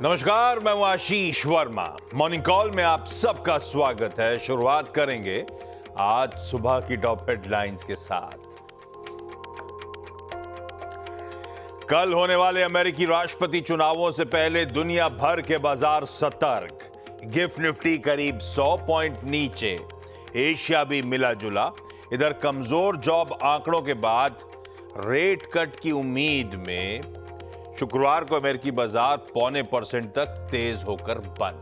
नमस्कार, मैं हूं आशीष वर्मा। मॉर्निंग कॉल में आप सबका स्वागत है। शुरुआत करेंगे आज सुबह की टॉप हेडलाइंस के साथ। कल होने वाले अमेरिकी राष्ट्रपति चुनावों से पहले दुनिया भर के बाजार सतर्क। गिफ्ट निफ्टी करीब 100 पॉइंट नीचे, एशिया भी मिला जुला। इधर कमजोर जॉब आंकड़ों के बाद रेट कट की उम्मीद में शुक्रवार को अमेरिकी बाजार 0.25% तक तेज होकर बंद।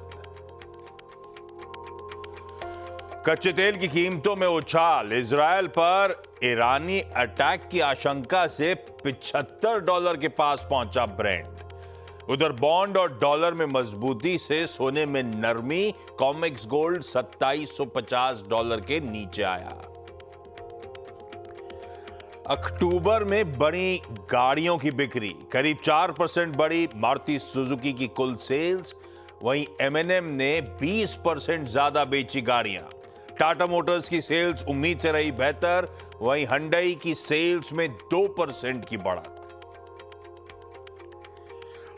कच्चे तेल की कीमतों में उछाल। इजरायल पर ईरानी अटैक की आशंका से $75 के पास पहुंचा ब्रेंट। उधर बॉन्ड और डॉलर में मजबूती से सोने में नरमी। कॉमेक्स गोल्ड $2750 के नीचे आया। अक्टूबर में बड़ी गाड़ियों की बिक्री करीब 4% बढ़ी मारुति सुजुकी की कुल सेल्स। वहीं M&M ने 20% ज्यादा बेची गाड़ियां। टाटा मोटर्स की सेल्स उम्मीद से रही बेहतर। वहीं Hyundai की सेल्स में 2% की बढ़त।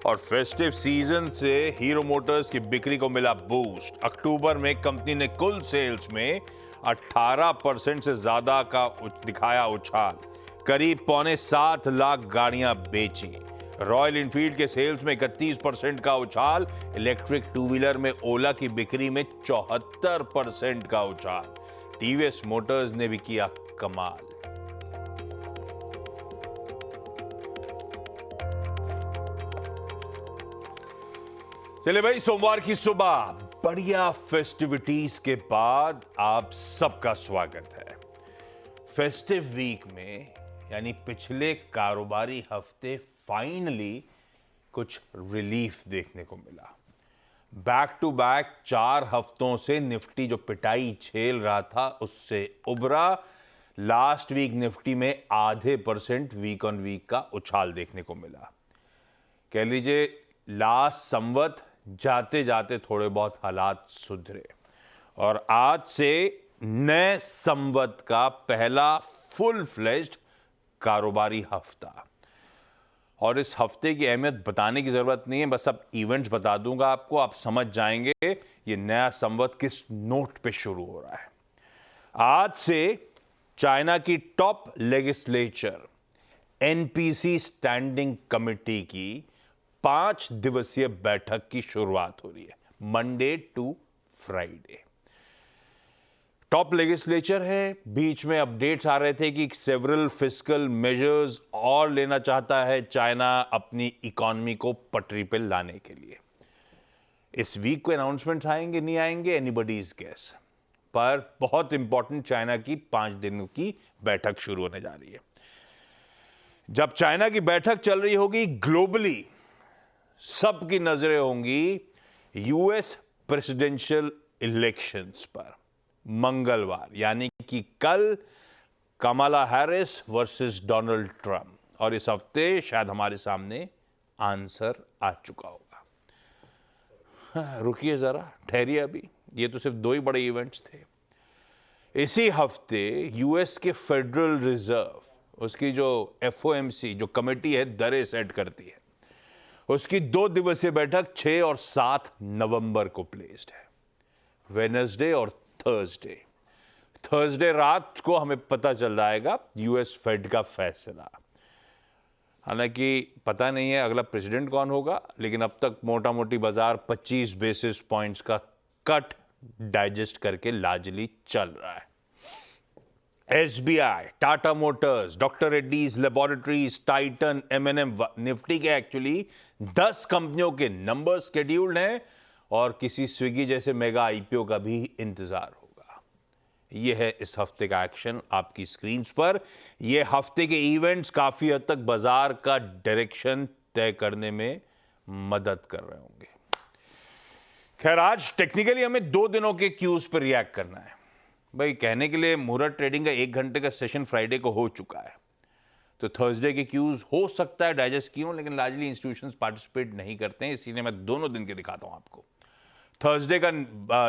और फेस्टिव सीजन से हीरो मोटर्स की बिक्री को मिला बूस्ट। अक्टूबर में कंपनी ने कुल सेल्स में 18% से ज्यादा का दिखाया उछाल। करीब 6.25 लाख गाड़ियां बेची। रॉयल इनफील्ड के सेल्स में 31% का उछाल। इलेक्ट्रिक टू व्हीलर में ओला की बिक्री में 74% का उछाल। टीवीएस मोटर्स ने भी किया कमाल। चले भाई, सोमवार की सुबह बढ़िया फेस्टिविटीज के बाद आप सबका स्वागत है। फेस्टिव वीक में यानी पिछले कारोबारी हफ्ते फाइनली कुछ रिलीफ देखने को मिला। बैक टू बैक 4 हफ्तों से निफ्टी जो पिटाई झेल रहा था उससे उबरा। लास्ट वीक निफ्टी में 0.5% वीक ऑन वीक का उछाल देखने को मिला। कह लीजिए लास्ट संवत जाते जाते थोड़े बहुत हालात सुधरे और आज से नए संवत का पहला फुल फ्लेज्ड कारोबारी हफ्ता। और इस हफ्ते की अहमियत बताने की जरूरत नहीं है, बस अब इवेंट्स बता दूंगा आपको, आप समझ जाएंगे ये नया संवत किस नोट पे शुरू हो रहा है। आज से चाइना की top legislature NPC standing committee की 5 दिवसीय बैठक की शुरुआत हो रही है, Monday to Friday. Top legislature है। बीच में अपडेट्स आ रहे थे कि सेवरल फिस्कल मेजर्स और लेना चाहता है चाइना अपनी इकोनॉमी को पटरी पे लाने के लिए। इस वीक को अनाउंसमेंट्स आएंगे नहीं आएंगे, एनीबॉडीज गेस। पर बहुत इंपॉर्टेंट चाइना की 5 दिनों की बैठक शुरू होने जा रही है। जब चाइना की बैठक चल रही होगी ग्लोबली सबकी नजरें होंगी यूएस प्रेसिडेंशियल इलेक्शंस पर। मंगलवार यानी कि कल कमला हैरिस वर्सेस डोनाल्ड ट्रंप। और इस हफ्ते शायद हमारे सामने आंसर आ चुका होगा। रुकिए जरा, ठहरिए, अभी ये तो सिर्फ 2 ही बड़े इवेंट्स थे। इसी हफ्ते यूएस के फेडरल रिजर्व, उसकी जो FOMC जो कमेटी है दरें सेट करती है, उसकी 2 दिवसीय बैठक 6 और 7 नवंबर को प्लेस्ड है। वेडनेसडे और थर्सडे रात को हमें पता चल जाएगा यूएस फेड का फैसला। हालांकि पता नहीं है अगला प्रेसिडेंट कौन होगा, लेकिन अब तक मोटा मोटी बाजार 25 बेसिस पॉइंट्स का कट डाइजेस्ट करके लार्जली चल रहा है। SBI, Tata Motors, doctor Reddy's laboratories, Titan, M&M, Nifty के एक्चुअली 10 कंपनियों के नंबर शेड्यूल्ड हैं और किसी स्विगी जैसे मेगा आईपीओ का भी इंतजार होगा। यह है इस हफ्ते का एक्शन आपकी स्क्रीन्स पर। यह हफ्ते के इवेंट्स काफी हद तक बाजार का डायरेक्शन तय करने में मदद कर रहे होंगे। खैर, आज टेक्निकली हमें 2 दिनों के क्यूज पर रिएक्ट करना है। भाई कहने के लिए मुहूर्त ट्रेडिंग का 1 घंटे का सेशन फ्राइडे को हो चुका है, तो थर्सडे के क्यूज हो सकता है डाइजेस्ट किए हों, लेकिन लार्जली इंस्टीट्यूशंस पार्टिसिपेट नहीं करते हैं, इसीलिए मैं दोनों दिन के दिखाता हूं आपको। थर्सडे का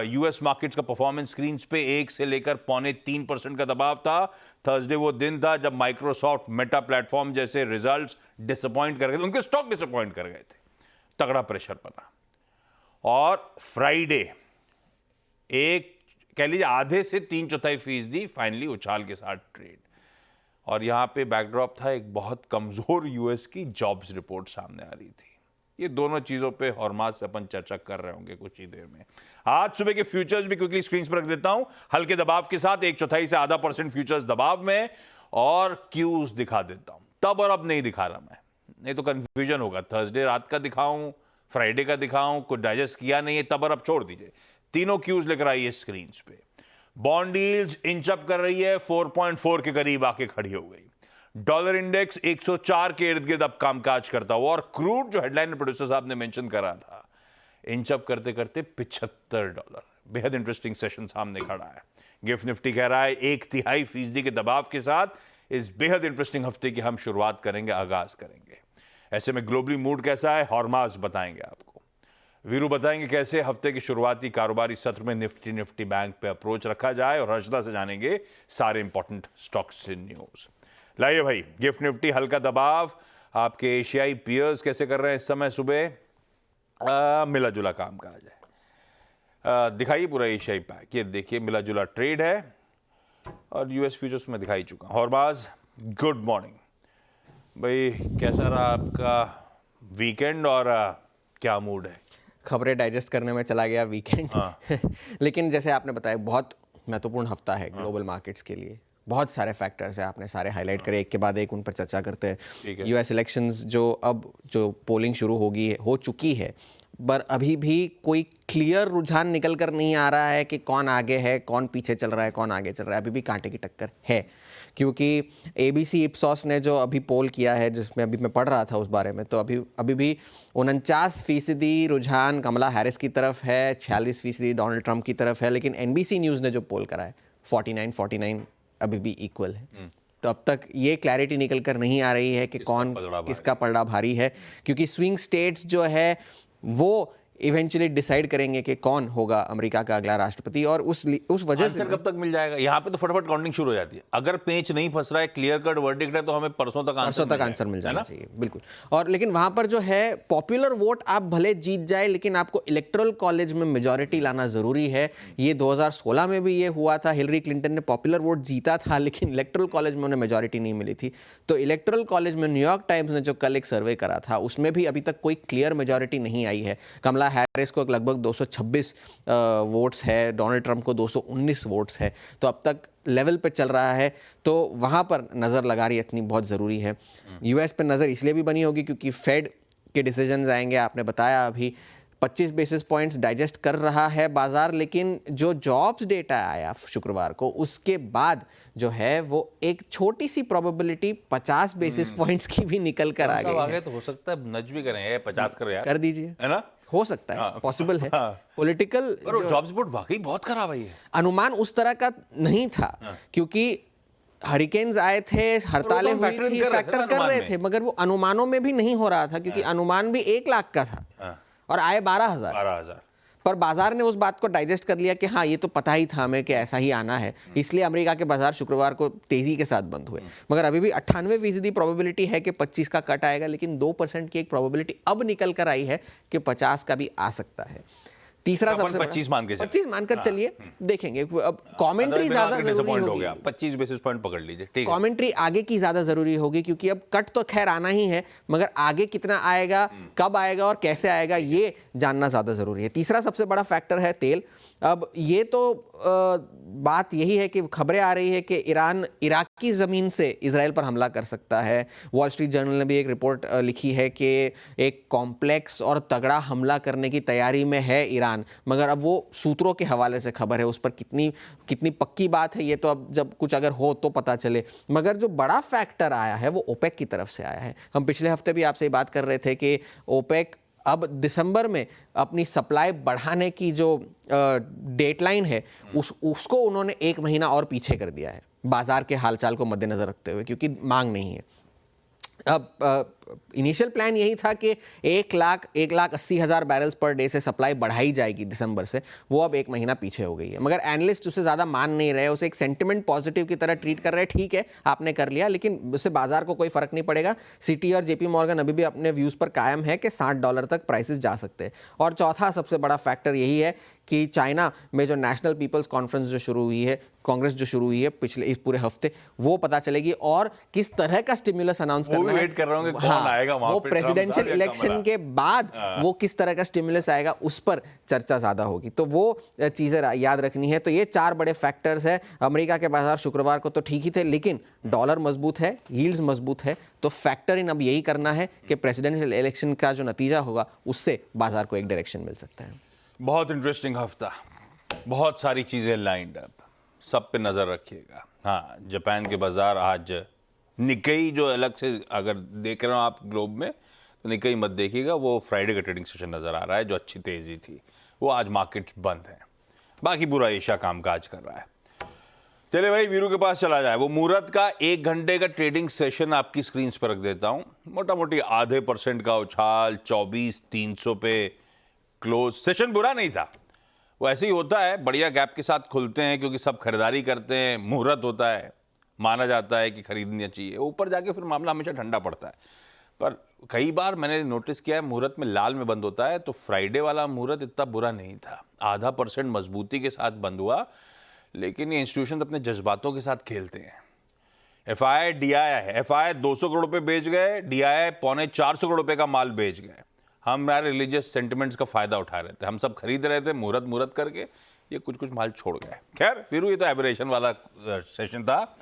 यूएस मार्केट्स का परफॉर्मेंस स्क्रीन्स पे 1 से लेकर 0.25% का दबाव था। थर्सडे वो दिन था जब माइक्रोसॉफ्ट, मेटा प्लेटफॉर्म जैसे रिजल्ट्स डिसअपॉइंट कर गए थे, उनके स्टॉक डिसअपॉइंट कर गए थे, तगड़ा प्रेशर बना। और फ्राइडे एक कह लीजिए आधे से 3/4% फाइनली उछाल के साथ ट्रेड। और यहां पे बैकड्रॉप था एक बहुत कमजोर यूएस की जॉब्स रिपोर्ट सामने आ रही थी। ये दोनों चीजों पे हॉर्माज से अपन चर्चा कर रहे होंगे कुछ ही देर में। आज सुबह के फ्यूचर्स भी क्विकली स्क्रीन पर रख देता हूं, हल्के दबाव के साथ 1/4 से आधा % फ्यूचर्स दबाव में, और क्यूज दिखा देता हूं। तब और अब नहीं दिखा रहा मैं, नहीं तो कंफ्यूजन होगा। थर्सडे रात का दिखाऊं, फ्राइडे का दिखाऊं, कुछ डाइजेस्ट किया नहीं है, तब और अब छोड़ दीजिए। तीनों क्यूज लेकर आइए स्क्रीन पे। बॉन्ड यील्ड्स इंच अप कर रही है, 4.4 के करीब आके खड़ी हो गई। डॉलर इंडेक्स 104 के इर्द गिर्द अब कामकाज करता हुआ, और क्रूड जो हेडलाइन प्रोड्यूसर साहब ने मेंशन करा था, इंच अप करते करते $75। बेहद इंटरेस्टिंग सेशन सामने खड़ा है। गिफ्ट निफ्टी कह रहा है 1/3% के दबाव के साथ इस बेहद इंटरेस्टिंग हफ्ते की हम शुरुआत करेंगे, आगाज करेंगे। ऐसे में ग्लोबली मूड कैसा है, हॉर्माज बताएंगे आपको। वीरू बताएंगे कैसे हफ्ते की शुरुआती कारोबारी सत्र में निफ्टी बैंक पे अप्रोच रखा जाए, और हर्षदा से जानेंगे सारे इंपॉर्टेंट स्टॉक्स से न्यूज। लाइए भाई, गिफ्ट निफ्टी हल्का दबाव। आपके एशियाई पियर्स कैसे कर रहे हैं इस समय सुबह? मिला जुला कामकाज है। दिखाइए पूरा एशियाई पैक, ये देखिए मिला जुला ट्रेड है, और यूएस फ्यूचर्स में दिखाई चुका। हॉर्माज गुड मॉर्निंग भाई, कैसा रहा आपका वीकेंड और क्या मूड है? खबरें डाइजेस्ट करने में चला गया वीकेंड। लेकिन जैसे आपने बताया बहुत महत्वपूर्ण हफ्ता है ग्लोबल मार्केट्स के लिए। बहुत सारे फैक्टर्स हैं, आपने सारे हाईलाइट करे, एक के बाद एक उन पर चर्चा करते हैं। यूएस इलेक्शंस जो पोलिंग शुरू हो चुकी है, पर अभी भी कोई क्लियर रुझान निकल कर नहीं आ रहा है कि कौन आगे है, कौन पीछे चल रहा है, कौन आगे चल रहा है। अभी भी कांटे की टक्कर है, क्योंकि एबीसी इप्सॉस ने जो अभी पोल किया है, जिसमें अभी मैं पढ़ रहा था उस बारे में, तो अभी भी 49% रुझान कमला हैरिस की तरफ है, 46% डोनाल्ड ट्रंप की तरफ है। लेकिन एनबीसी न्यूज़ ने जो पोल करा है 49 अभी भी इक्वल है। तो अब तक ये क्लैरिटी निकल कर नहीं आ रही है कि कौन किसका पलड़ा भारी है, क्योंकि स्विंग स्टेट्स जो है वो इवेंचुअली डिसाइड करेंगे कि कौन होगा अमेरिका का अगला राष्ट्रपति। और उस वजह से कब तक मिल जाएगा? यहाँ पे तो फटाफट काउंटिंग शुरू हो जाती है। अगर पेंच नहीं फंस रहा है, क्लियर कट वर्डिक्ट है, तो हमें परसों तक आंसर मिल जाना चाहिए। बिल्कुल। और लेकिन वहां पर जो है पॉपुलर वोट आप भले जीत जाए, लेकिन आपको इलेक्टोरल कॉलेज में मेजॉरिटी लाना जरूरी है। ये 2016 में भी ये हुआ था, हिलरी क्लिंटन ने पॉपुलर वोट जीता था, लेकिन इलेक्टोरल कॉलेज में उन्हें मेजॉरिटी नहीं मिली थी। तो इलेक्टोरल कॉलेज में न्यूयॉर्क टाइम्स ने जो कल एक सर्वे करा था, उसमें भी अभी तक कोई क्लियर मेजॉरिटी नहीं आई है। कमला हैरिस को लगभग 226 वोट्स है, डोनाल्ड ट्रंप को 219 वोट्स है। तो अब तक लेवल पे चल रहा है, तो वहाँ पर नज़र लगारी रखनी बहुत ज़रूरी है। यूएस पे नज़र इसलिए भी बनी होगी क्योंकि फेड के डिसीजंस आएंगे। आपने बताया अभी 25 बेसिस पॉइंट्स डाइजेस्ट कर रहा है बाजार, लेकिन जो जॉब्स डेटा आया शुक्रवार को, उसके बाद जो है वो एक छोटी सी प्रोबेबिलिटी 50 बेसिस पॉइंट्स की भी निकल कर आ गई है। तो हो सकता है नज भी करें, 50 करें यार, कर दीजिए, है ना? हो सकता है, पॉसिबल है। पॉलिटिकल जॉब्स रिपोर्ट वाकई बहुत खराब आई है। अनुमान उस तरह का नहीं था, क्योंकि हरिकेन्स आए थे, हड़तालें हुई थी, फैक्टर कर रहे थे, मगर वो अनुमानों में भी नहीं हो रहा था, क्योंकि अनुमान भी 1 लाख का था और आए 12,000। पर बाजार ने उस बात को डाइजेस्ट कर लिया कि हाँ, ये तो पता ही था हमें कि ऐसा ही आना है, इसलिए अमेरिका के बाजार शुक्रवार को तेजी के साथ बंद हुए। मगर अभी भी 98% प्रोबेबिलिटी है कि 25 का कट आएगा, लेकिन 2% की एक प्रोबेबिलिटी अब निकल कर आई है कि 50 का भी आ सकता है। तीसरा सबसे 25 मानकर चलिए, देखेंगे। अब कमेंट्री ज्यादा जरूरी होगी, 25 बेसिस पॉइंट पकड़ लीजिए, ठीक है। कमेंट्री आगे की ज्यादा जरूरी होगी, क्योंकि अब कट तो खैर आना ही है, मगर आगे कितना आएगा, कब आएगा और कैसे आएगा, ये जानना ज्यादा जरूरी है। तीसरा सबसे बड़ा फैक्टर है तेल। अब ये तो बात यही है कि खबरें आ रही है कि ईरान इराकी ज़मीन से इजराइल पर हमला कर सकता है। वॉल स्ट्रीट जर्नल ने भी एक रिपोर्ट लिखी है कि एक कॉम्प्लेक्स और तगड़ा हमला करने की तैयारी में है ईरान, मगर अब वो सूत्रों के हवाले से खबर है, उस पर कितनी पक्की बात है ये तो अब जब कुछ अगर हो तो पता चले। मगर जो बड़ा फैक्टर आया है वो ओपेक की तरफ से आया है। हम पिछले हफ्ते भी आपसे बात कर रहे थे कि ओपेक अब दिसंबर में अपनी सप्लाई बढ़ाने की जो डेडलाइन है उसको उन्होंने 1 महीना और पीछे कर दिया है, बाजार के हालचाल को मद्देनजर रखते हुए, क्योंकि मांग नहीं है। अब इनिशियल प्लान यही था कि 1,80,000 बैरल्स पर डे से सप्लाई बढ़ाई जाएगी दिसंबर से, वो अब 1 महीना पीछे हो गई है। मगर एनालिस्ट उसे ज़्यादा मान नहीं रहे, उसे एक सेंटिमेंट पॉजिटिव की तरह ट्रीट कर रहे हैं। ठीक है, आपने कर लिया, लेकिन उससे बाजार को कोई फर्क नहीं पड़ेगा। सिटी और जेपी मॉर्गन अभी भी अपने व्यूज़ पर कायम है कि $60 तक प्राइसेस जा सकते हैं। और चौथा सबसे बड़ा फैक्टर यही है कि चाइना में जो नेशनल पीपल्स कॉन्फ्रेंस जो शुरू हुई है, कांग्रेस जो शुरू हुई है पिछले इस पूरे हफ्ते, वो पता चलेगी और किस तरह का स्टिमुलस अनाउंस करना है। वेट कर रहा हूं कि कौन आएगा वहां वो पे, प्रेसिडेंशियल इलेक्शन के बाद वो किस तरह का स्टिमुलस आएगा, उस पर चर्चा ज्यादा होगी। तो वो चीजें याद रखनी है। तो ये 4 बड़े फैक्टर्स है। अमेरिका के बाजार शुक्रवार को तो ठीक ही थे, लेकिन डॉलर मजबूत है, यील्ड्स मजबूत है। तो फैक्टर इन अब यही करना है कि प्रेसिडेंशियल इलेक्शन का जो नतीजा होगा उससे बाजार को एक डायरेक्शन मिल सकता है। बहुत इंटरेस्टिंग हफ्ता, बहुत सारी चीजें लाइंड अप, सब पे नजर रखिएगा। हाँ, जापान के बाजार आज निक्केई जो अलग से अगर देख रहे हो आप ग्लोब में, तो निक्केई मत देखिएगा, वो फ्राइडे का ट्रेडिंग सेशन नजर आ रहा है जो अच्छी तेजी थी, वो आज मार्केट्स बंद हैं। बाकी पूरा एशिया कामकाज कर रहा है। चले भाई वीरू के पास चला जाए। वो मुहूर्त का 1 घंटे का ट्रेडिंग सेशन आपकी स्क्रीन पर रख देता हूं। मोटा मोटी आधे % का उछाल, 24,300 पे क्लोज। सेशन बुरा नहीं था, वो ऐसे ही होता है, बढ़िया गैप के साथ खुलते हैं क्योंकि सब खरीदारी करते हैं, मुहूर्त होता है, माना जाता है कि खरीदना चाहिए। ऊपर जाके फिर मामला हमेशा ठंडा पड़ता है। पर कई बार मैंने नोटिस किया है मुहूर्त में लाल में बंद होता है, तो फ्राइडे वाला मुहूर्त इतना बुरा नहीं था, आधा % मजबूती के साथ बंद हुआ। लेकिन ये इंस्टीट्यूशन अपने जज्बातों के साथ खेलते हैं। FII DII है, FII 200 करोड़ रुपए बेच गए, DII 325 करोड़ रुपए का माल बेच गए। हम यार रिलीजियस सेंटिमेंट्स का फायदा उठा रहे थे, हम सब खरीद रहे थे मुहूर्त करके, ये कुछ माल छोड़ गए। खैर वीरू, ये तो एबरेशन वाला सेशन था।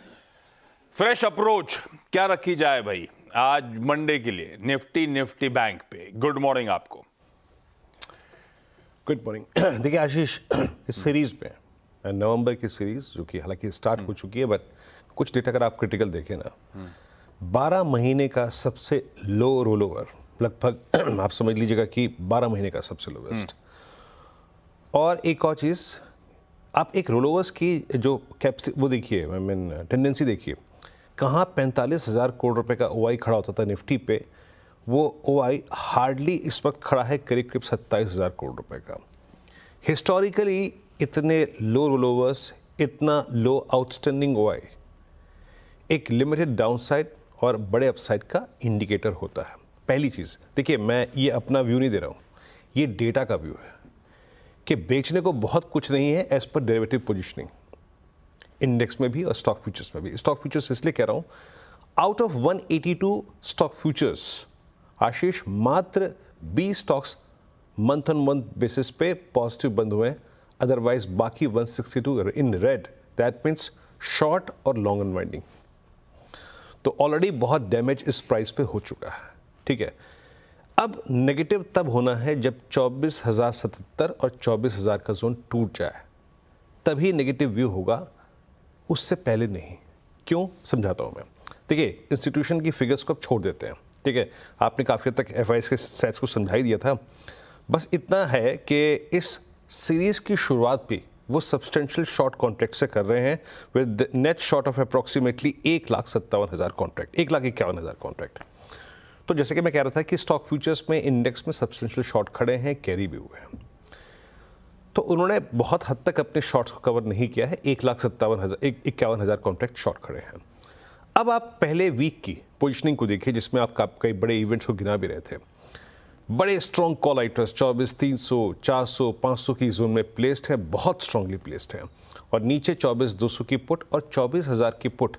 फ्रेश अप्रोच क्या रखी जाए भाई आज मंडे के लिए निफ्टी बैंक पे? गुड मॉर्निंग आपको। Good morning. देखिए आशीष, इस सीरीज पे नवंबर की सीरीज जो कि हालांकि स्टार्ट हो चुकी है, बट कुछ डेटा अगर आप क्रिटिकल देखें ना, 12 महीने का सबसे लो रोल ओवर, लगभग आप समझ लीजिएगा कि 12 महीने का सबसे लोवेस्ट। और एक और चीज़, आप एक रोल ओवर्स की जो वो देखिए, आई मीन टेंडेंसी देखिए, कहाँ 45,000 करोड़ रुपए का OI खड़ा होता था निफ्टी पे, वो OI हार्डली इस वक्त खड़ा है करीब 27,000 करोड़ रुपए का। हिस्टोरिकली इतने लो रोल ओवर्स, इतना लो आउटस्टैंडिंग OI एक लिमिटेड डाउनसाइड और बड़े अपसाइड का इंडिकेटर होता है। पहली चीज़ देखिए, मैं ये अपना व्यू नहीं दे रहा हूँ, ये डेटा का व्यू है कि बेचने को बहुत कुछ नहीं है as per derivative positioning, index में भी और स्टॉक फ्यूचर्स में भी। स्टॉक फ्यूचर्स इसलिए कह रहा हूँ, आउट ऑफ 182 स्टॉक फ्यूचर्स आशीष, मात्र 20 stocks month on month basis पे पॉजिटिव बंद हुए हैं, अदरवाइज बाकी 162 in red. That means short और लॉन्ग अनवाइंडिंग। तो ऑलरेडी बहुत डैमेज इस प्राइस पे हो चुका है, ठीक है। अब नेगेटिव तब होना है जब 24,077 और 24,000 का जोन टूट जाए, तभी नेगेटिव व्यू होगा, उससे पहले नहीं। क्यों, समझाता हूं मैं। देखिए, इंस्टीट्यूशन की फिगर्स को अब छोड़ देते हैं, ठीक है। आपने काफ़ी हद तक FIs के सेट्स को समझा ही दिया था। बस इतना है कि इस सीरीज की शुरुआत भी वो सब्सटेंशियल शॉर्ट कॉन्ट्रैक्ट से कर रहे हैं, with net short of approximately 1,57,000 contract, 1,51,000 contract. तो जैसे कि मैं कह रहा था कि स्टॉक फ्यूचर्स में इंडेक्स में सब्सटेंशियल शॉर्ट खड़े हैं, कैरी भी हुए हैं, तो उन्होंने बहुत हद तक अपने शॉर्ट्स को कवर नहीं किया है। 1,57,000 कॉन्ट्रैक्ट शॉर्ट खड़े हैं। अब आप पहले वीक की पोजिशनिंग को देखिए, जिसमें आप कई बड़े इवेंट्स को गिना भी रहे थे। बड़े स्ट्रॉन्ग कॉल आइटर्स 24,300, 400, 500 की जोन में प्लेस्ड है, बहुत स्ट्रांगली प्लेस्ड है। और नीचे 24,200 की पुट और 24,000 की पुट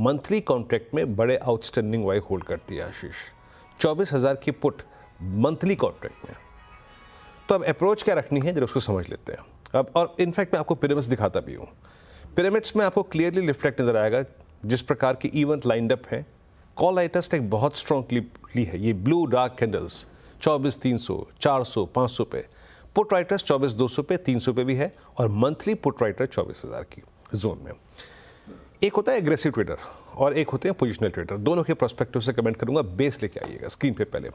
मंथली कॉन्ट्रैक्ट में बड़े आउटस्टैंडिंग वाई होल्ड करती है आशीष। 24,000 की पुट मंथली कॉन्ट्रैक्ट में। तो अब अप्रोच क्या रखनी है, जरा उसको समझ लेते हैं। अब और इनफैक्ट मैं आपको पिरामिड्स दिखाता भी हूँ। पिरामिड्स में आपको क्लियरली रिफ्लेक्ट नजर आएगा जिस प्रकार की इवेंट लाइंड अप है। कॉल आइटर्स एक बहुत स्ट्रॉन्गली है, ये ब्लू डार्क कैंडल्स 24,300, 400, 500 पे। पुट राइटर्स 24,200 पे, 300 पे भी है, और मंथली पुट राइटर 24,000 की जोन में। एक होता है एग्रेसिव ट्रेडर और एक होते हैं पोजिशनल ट्रेडर। दोनों के पर्सपेक्टिव से कमेंट करूंगा, बेस लेके आइएगा स्क्रीन पे। पहले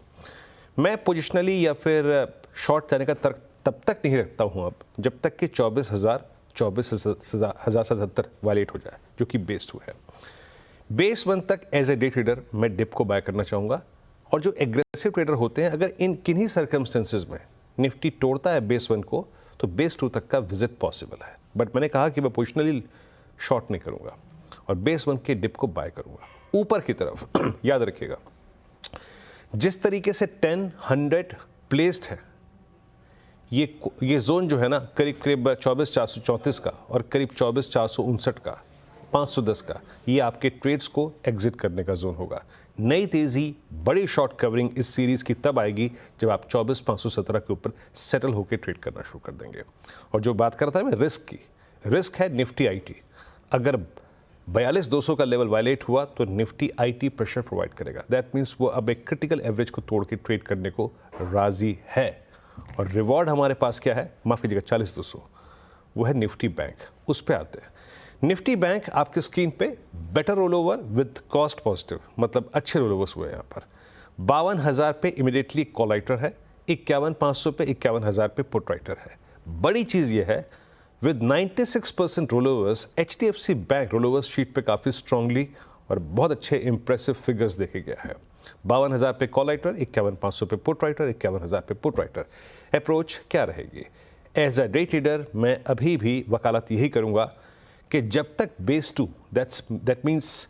मैं पोजिशनली या फिर शॉर्ट जाने का तर्क तब तक नहीं रखता हूं अब जब तक कि 24,077 वायलेट हो जाए, जो कि बेस 2 है। बेस 1 तक एज ए डे ट्रेडर मैं डिप को बाय करना चाहूँगा, और जो एग्रेसिव ट्रेडर होते हैं, अगर इन किन्हीं सर्कमस्टेंसेज में निफ्टी तोड़ता है बेस 1 को, तो बेस 2 तक का विजिट पॉसिबल है। बट मैंने कहा कि मैं पोजिशनली शॉर्ट नहीं करूंगा और बेस 1 के डिप को बाय करूंगा ऊपर की तरफ। याद रखिएगा, जिस तरीके से 10, 100 प्लेस्ड है, ये जोन जो है ना, करीब करीब 24,434 का और करीब 24,459 का, 510 का, ये आपके ट्रेड्स को एग्जिट करने का जोन होगा। नई तेजी, बड़ी शॉर्ट कवरिंग इस सीरीज की तब आएगी जब आप 24,517 के ऊपर सेटल होकर ट्रेड करना शुरू कर देंगे। और जो बात करता है मैं रिस्क की, रिस्क है निफ्टी आईटी। अगर 42,200 का लेवल वायलेट हुआ तो निफ्टी आईटी प्रेशर प्रोवाइड करेगा। दैट मीन्स वो अब एक क्रिटिकल एवरेज को तोड़ के ट्रेड करने को राजी है। और रिवॉर्ड हमारे पास क्या है, माफ कीजिएगा, 40,200, वो है निफ्टी बैंक। उस पर आते हैं। निफ्टी बैंक आपके स्क्रीन पे better roll over with cost positive, मतलब अच्छे रोल ओवर्स हुए। यहाँ पर 52,000 पे इमीडिएटली कॉल राइटर है, 51,500 पे 51,000 पे पुट राइटर है। बड़ी चीज़ ये है, with 96% roll overs, HDFC bank roll overs sheet पे काफ़ी स्ट्रांगली और बहुत अच्छे इंप्रेसिव फिगर्स देखे गया है। 52,000 पे कॉल राइटर, 51,500 पे पुट राइटर, 51,000 पे पुट राइटर। अप्रोच क्या रहेगी? एज अ डे ट्रेडर मैं अभी भी वकालत यही करूंगा कि जब तक base 2, that means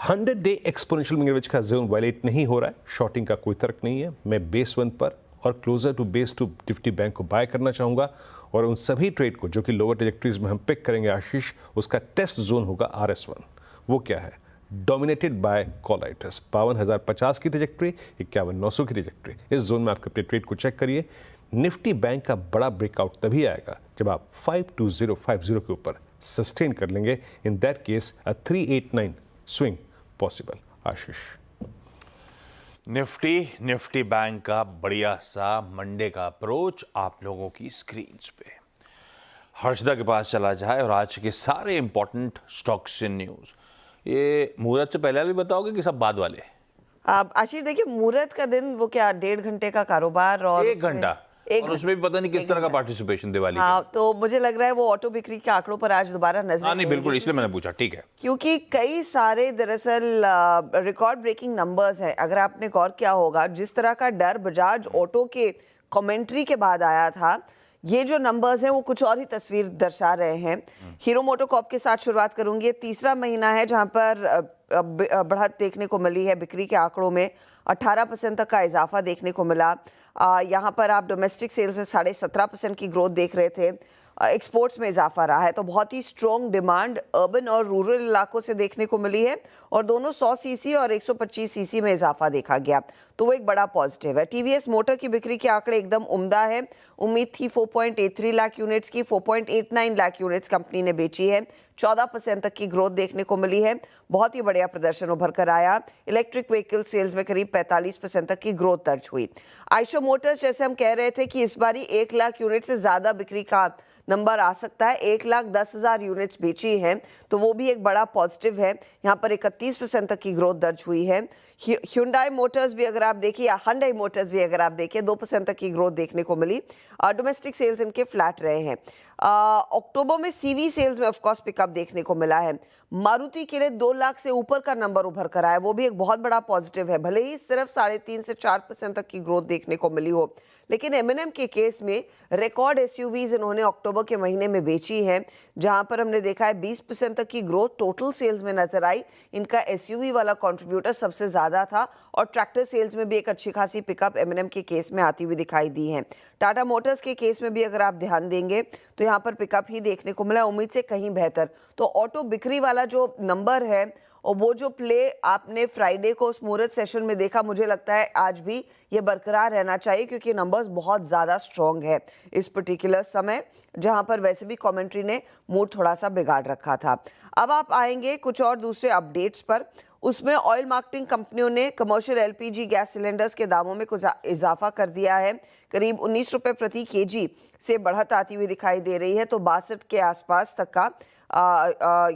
100 day exponential moving average का जोन वायलेट नहीं हो रहा है, शॉर्टिंग का कोई तर्क नहीं है। मैं बेस 1 पर और closer to base 2 Nifty bank को बाय करना चाहूँगा। और उन सभी ट्रेड को जो कि लोअर ट्रेजेक्टरीज में हम पिक करेंगे आशीष, उसका टेस्ट जोन होगा RS1। वो क्या है? Dominated by call writers. 52,050 की ट्रेजेक्टरी, 51,900 की ट्रेजेक्टरी। इस जोन में आपके अपने ट्रेड को चेक करिए। निफ्टी बैंक का बड़ा ब्रेकआउट तभी आएगा जब आप 52050 के ऊपर सस्टेन कर लेंगे। In that case a 389 swing possible. Ashish, Nifty bank का बढ़िया सा मंडे का अप्रोच आप लोगों की स्क्रीन्स पे। हर्षदा के पास चला जाए और आज के सारे इंपॉर्टेंट स्टॉक्स इन न्यूज। ये मुहूर्त से पहले भी बताओगे कि सब बाद वाले? आशीष देखिए, मुहूर्त का दिन वो क्या 1.5 घंटे का कारोबार और 1 घंटा, और उसमें भी पता नहीं किस तरह का पार्टिसिपेशन दिवाली। हाँ, तो मुझे लग रहा है वो ऑटो बिक्री के आंकड़ों पर आज दोबारा नजर नहीं बिल्कुल, इसलिए मैंने पूछा। ठीक है, क्योंकि कई सारे दरअसल रिकॉर्ड ब्रेकिंग नंबर्स हैं। अगर आपने गौर किया होगा, जिस तरह का डर बजाज ऑटो के कमेंट्री के बाद आया था, ये जो नंबर्स हैं वो कुछ और ही तस्वीर दर्शा रहे हैं। हीरो मोटोकॉर्प के साथ शुरुआत करूंगी। ये तीसरा महीना है जहां पर बढ़त देखने को मिली है। बिक्री के आंकड़ों में 18% तक का इजाफा देखने को मिला। यहाँ पर आप डोमेस्टिक सेल्स में 17.5% की ग्रोथ देख रहे थे। एक्सपोर्ट्स में इजाफा रहा है। तो बहुत ही स्ट्रॉन्ग डिमांड अर्बन और रूरल इलाकों से देखने को मिली है और दोनों 100 सीसी और 125 सीसी में इजाफा देखा गया, तो वो एक बड़ा पॉजिटिव है। टीवीएस मोटर की बिक्री के आंकड़े एकदम उम्दा है। उम्मीद थी 4.83 लाख यूनिट्स की, 4.89 लाख यूनिट्स कंपनी ने बेची है। 14% तक की ग्रोथ देखने को मिली है। बहुत ही बढ़िया प्रदर्शन उभर कर आया। इलेक्ट्रिक व्हीकल सेल्स में करीब 45% तक की ग्रोथ दर्ज हुई। आइशो मोटर्स, जैसे हम कह रहे थे कि इस बारी 1 लाख यूनिट से ज्यादा बिक्री का नंबर आ सकता है, 1,10,000 यूनिट्स बेची हैं, तो वो भी एक बड़ा पॉजिटिव है। यहाँ पर 31% तक की ग्रोथ दर्ज हुई है। Hyundai मोटर्स भी अगर आप देखिए, या Hyundai मोटर्स भी अगर आप देखिए, 2% तक की ग्रोथ देखने को मिली। डोमेस्टिक सेल्स इनके फ्लैट रहे हैं। अक्टूबर में CV सेल्स में ऑफकोर्स पिकअप देखने को मिला है। मारुति के लिए 2 लाख से ऊपर का नंबर उभर कर आया, वो भी एक बहुत बड़ा पॉजिटिव है। भले ही सिर्फ 3.5 से 4% तक की ग्रोथ देखने को मिली हो, लेकिन M&M के केस में रिकॉर्ड SUVs इन्होंने अक्टूबर के महीने में बेची है, जहां पर हमने देखा है 20% तक की ग्रोथ टोटल सेल्स में नजर आई। इनका SUV वाला कंट्रीब्यूटर सबसे ज्यादा था और ट्रैक्टर सेल्स में भी एक अच्छी खासी पिकअप M&M के केस में आती हुई दिखाई दी है। टाटा मोटर्स के केस में भी अगर आप ध्यान देंगे तो यहाँ पर पिकअप ही देखने को मिला, उम्मीद से कहीं बेहतर। तो ऑटो बिक्री वाला जो नंबर है और वो जो प्ले आपने फ्राइडे को उस मुहूर्त सेशन में देखा, मुझे लगता है आज भी ये बरकरार रहना चाहिए, क्योंकि नंबर्स बहुत ज़्यादा स्ट्रॉन्ग है इस पर्टिकुलर समय, जहां पर वैसे भी कमेंट्री ने मूड थोड़ा सा बिगाड़ रखा था। अब आप आएंगे कुछ और दूसरे अपडेट्स पर। उसमें ऑयल मार्केटिंग कंपनियों ने कमर्शियल LPG गैस सिलेंडर्स के दामों में कुछ इजाफा कर दिया है। करीब 19 रुपये प्रति kg से बढ़त आती हुई दिखाई दे रही है, तो 62 के आसपास तक का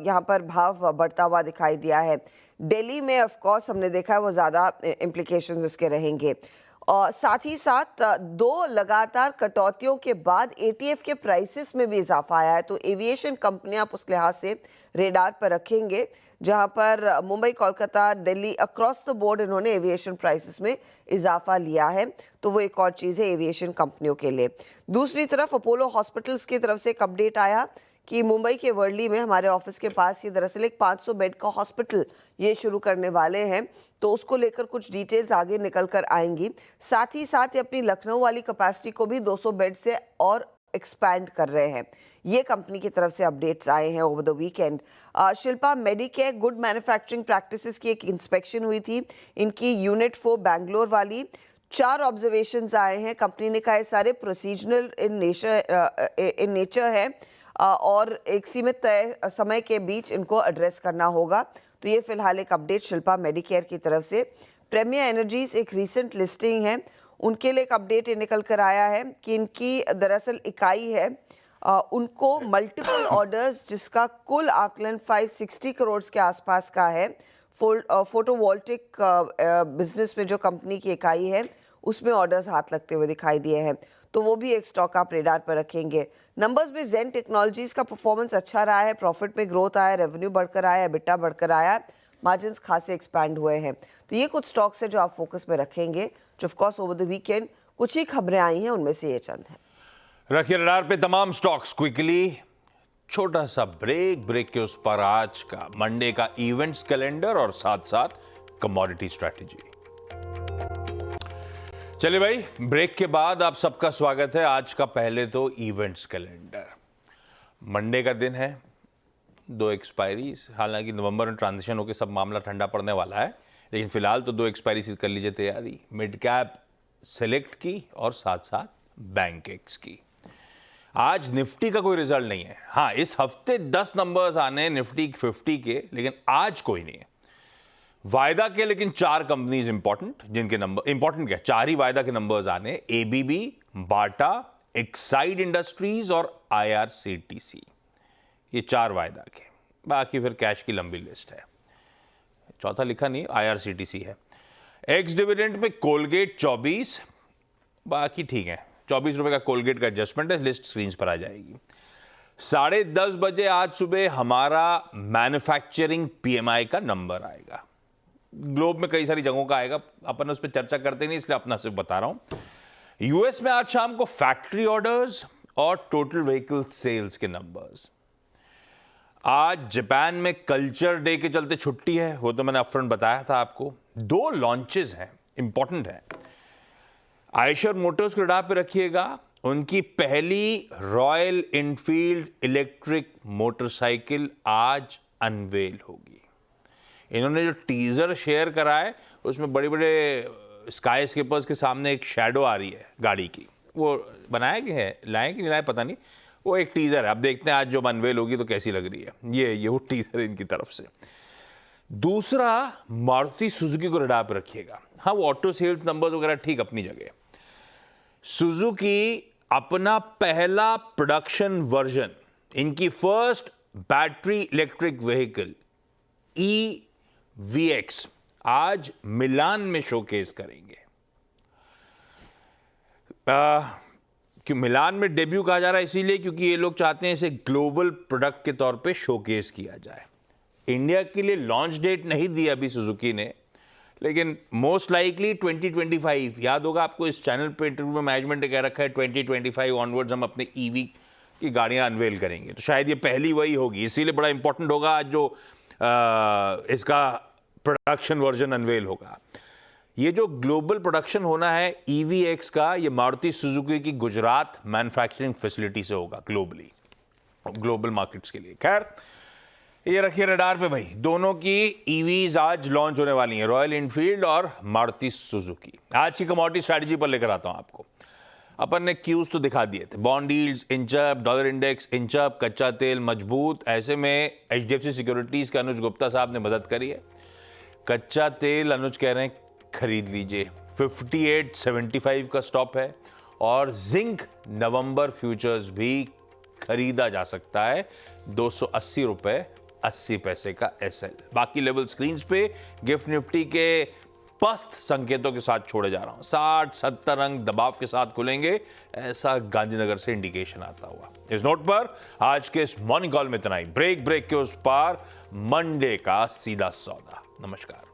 यहाँ पर भाव बढ़ता हुआ दिखाई दिया है। दिल्ली में ऑफ कोर्स हमने देखा है वो ज़्यादा इम्प्लीकेशंस इसके रहेंगे। और साथ ही साथ दो लगातार कटौतियों के बाद एटीएफ के प्राइसेस में भी इजाफा आया है। तो एविएशन कंपनियां आप उस लिहाज से रेडार पर रखेंगे, जहां पर Mumbai, Kolkata, Delhi across the board इन्होंने एविएशन प्राइसेस में इजाफा लिया है। तो वो एक और चीज़ है एविएशन कंपनियों के लिए। दूसरी तरफ अपोलो हॉस्पिटल्स की तरफ से एक अपडेट आया कि मुंबई के वर्ली में हमारे ऑफिस के पास ये दरअसल एक 500 बेड का हॉस्पिटल ये शुरू करने वाले हैं। तो उसको लेकर कुछ डिटेल्स आगे निकल कर आएंगी। साथ ही साथ ये अपनी लखनऊ वाली कैपेसिटी को भी 200 बेड से और एक्सपैंड कर रहे हैं। ये कंपनी की तरफ से अपडेट्स आए हैं over the weekend. Shilpa Medicare good manufacturing practices की एक इंस्पेक्शन हुई थी, इनकी यूनिट 4 बैंगलोर वाली। 4 ऑब्जर्वेशंस आए हैं। कंपनी ने कहा है सारे प्रोसीजरल इन नेचर है और एक सीमित तय समय के बीच इनको एड्रेस करना होगा। तो ये फिलहाल एक अपडेट शिल्पा मेडिकेयर की तरफ से। प्रीमियर एनर्जीज एक रीसेंट लिस्टिंग है, उनके लिए एक अपडेट ये निकल कर आया है कि इनकी दरअसल इकाई है, उनको मल्टीपल ऑर्डर्स जिसका कुल आकलन 560 करोड़ के आसपास का है। फोटोवोल्टिक बिजनेस में जो कंपनी की इकाई है उसमें ऑर्डर्स हाथ लगते हुए दिखाई दिए हैं। तो वो भी एक स्टॉक आप रेडार पर रखेंगे। नंबर्स में जेन टेक्नोलॉजीज का परफॉर्मेंस अच्छा रहा है, प्रॉफिट में ग्रोथ आया, रेवेन्यू बढ़कर आया, एबिटा बढ़कर आया, मार्जिन्स खासे एक्सपैंड हुए हैं। तो ये कुछ स्टॉक्स है जो आप फोकस में रखेंगे, जो of course over the weekend कुछ ही खबरें आई हैं, उनमें से ये चंद हैं। रखिए रडार पे तमाम स्टॉक्स क्विकली। छोटा सा ब्रेक के उस पर आज का मंडे का इवेंट्स कैलेंडर और साथ साथ कमोडिटी स्ट्रैटेजी। चलिए भाई, ब्रेक के बाद आप सबका स्वागत है। आज का पहले तो इवेंट्स कैलेंडर। मंडे का दिन है, 2 एक्सपायरीज। हालांकि नवंबर में ट्रांजिशन होकर सब मामला ठंडा पड़ने वाला है, लेकिन फिलहाल तो 2 एक्सपायरी कर लीजिए तैयारी। मिड कैप सेलेक्ट की और साथ साथ बैंक एक्स की। आज निफ्टी का कोई रिजल्ट नहीं है। हाँ, इस हफ्ते 10 नंबर्स आने हैं निफ्टी 50 के, लेकिन आज कोई नहीं है। वायदा के लेकिन 4 कंपनीज इंपॉर्टेंट, जिनके नंबर इंपॉर्टेंट क्या, 4 ही वायदा के नंबर्स आने, एबीबी, बाटा, एक्साइड इंडस्ट्रीज और IRCTC। ये 4 वायदा के, बाकी फिर कैश की लंबी लिस्ट है। चौथा लिखा नहीं, IRCTC है। एक्स डिविडेंड पे कोलगेट 24, बाकी ठीक है। 24 रुपए का कोलगेट का एडजस्टमेंट है, लिस्ट स्क्रीन पर आ जाएगी। 10:30 बजे आज सुबह हमारा मैन्युफैक्चरिंग PMI का नंबर आएगा। ग्लोब में कई सारी जगहों का आएगा, अपन उस पर चर्चा करते नहीं, इसलिए अपना सिर्फ बता रहा हूं। यूएस में आज शाम को फैक्ट्री ऑर्डर्स और टोटल व्हीकल सेल्स के नंबर्स। आज जापान में कल्चर डे के चलते छुट्टी है, वो तो मैंने अपफ्रंट बताया था आपको। 2 लॉन्चेस हैं, इंपॉर्टेंट है। आयशर मोटर्स को रडार पे रखिएगा, उनकी पहली रॉयल इनफील्ड इलेक्ट्रिक मोटरसाइकिल आज अनवेल होगी। इन्होंने जो टीजर शेयर करा है उसमें बड़े बड़े स्काई स्किपर्स के सामने एक शैडो आ रही है गाड़ी की, वो बनाया कि है, लाए कि नहीं लाए पता नहीं, वो एक टीजर है। अब देखते हैं आज जो अनवेल होगी तो कैसी लग रही है। ये वो टीजर है इनकी तरफ से। दूसरा, मारुति सुजुकी को रडार पे रखिएगा। हाँ, वो ऑटो सेल्स नंबर्स वगैरह ठीक अपनी जगह। सुजुकी अपना पहला प्रोडक्शन वर्जन, इनकी first battery electric vehicle EVX आज मिलान में शोकेस करेंगे। क्यों मिलान में डेब्यू कहा जा रहा है? इसीलिए क्योंकि ये लोग चाहते हैं इसे ग्लोबल प्रोडक्ट के तौर पे शोकेस किया जाए। इंडिया के लिए लॉन्च डेट नहीं दी अभी सुजुकी ने, लेकिन मोस्ट लाइकली 2025। याद होगा आपको, इस चैनल पे इंटरव्यू में मैनेजमेंट ने कह रखा है 2025 ऑनवर्ड्स हम अपने EV की गाड़ियां अनवेल करेंगे। तो शायद ये पहली वही होगी, इसीलिए बड़ा इंपॉर्टेंट होगा आज जो इसका प्रोडक्शन वर्जन अनवेल होगा। ये जो ग्लोबल प्रोडक्शन होना है EVX का, ये मारुति सुजुकी की गुजरात मैन्युफैक्चरिंग फैसिलिटी से होगा ग्लोबली, ग्लोबल मार्केट्स के लिए। खैर, ये रखिए रडार पे भाई, दोनों की EVs आज लॉन्च होने वाली हैं, रॉयल इनफील्ड और मारुति सुजुकी। आज की कमोडिटी स्ट्रैटेजी पर लेकर आता हूं आपको। अपन ने क्यूज तो दिखा दिए थे, bond yields inch up, dollar index inch up, कच्चा तेल मजबूत। ऐसे में HDFC सिक्योरिटीज के अनुज गुप्ता साहब ने मदद करी है। कच्चा तेल अनुज कह रहे हैं खरीद लीजिए, 58.75 का स्टॉप है। और जिंक नवंबर फ्यूचर्स भी खरीदा जा सकता है, 280 रुपए 80 पैसे का SL। बाकी लेवल स्क्रीन पे। गिफ्ट निफ्टी के पस्त संकेतों के साथ छोड़े जा रहा हूं। 60-70 अंक दबाव के साथ खुलेंगे, ऐसा गांधीनगर से इंडिकेशन आता हुआ। इस नोट पर आज के इस मॉर्निंग कॉल में इतना ही। ब्रेक के उस पार, मंडे का सीधा सौदा। नमस्कार।